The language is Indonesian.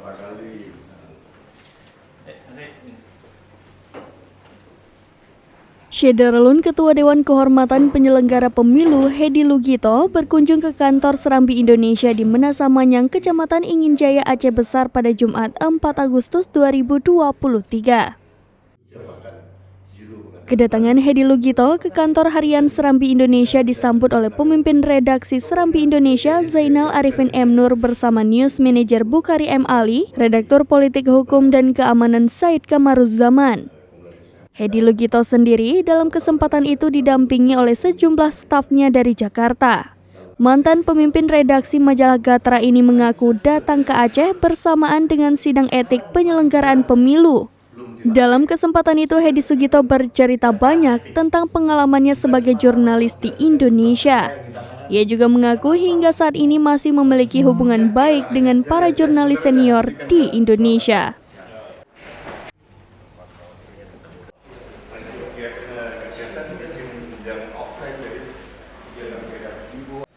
barangkali Syederlun, Ketua Dewan Kehormatan Penyelenggara Pemilu Hedi Lugito berkunjung ke kantor Serambi Indonesia di Menasamanyang, Kecamatan Inginjaya, Aceh Besar pada Jumat 4 Agustus 2023. Kedatangan Hedi Lugito ke kantor harian Serambi Indonesia disambut oleh pemimpin redaksi Serambi Indonesia Zainal Arifin M. Nur bersama News Manager Bukhari M. Ali, Redaktur Politik Hukum dan Keamanan Said Kamaruzzaman. Hedi Lugito sendiri dalam kesempatan itu didampingi oleh sejumlah stafnya dari Jakarta. Mantan pemimpin redaksi majalah Gatra ini mengaku datang ke Aceh bersamaan dengan sidang etik penyelenggaraan pemilu. Dalam kesempatan itu, Hedi Lugito bercerita banyak tentang pengalamannya sebagai jurnalis di Indonesia. Ia juga mengaku hingga saat ini masih memiliki hubungan baik dengan para jurnalis senior di Indonesia. kegiatan mungkin yang offline, jadi kegiatan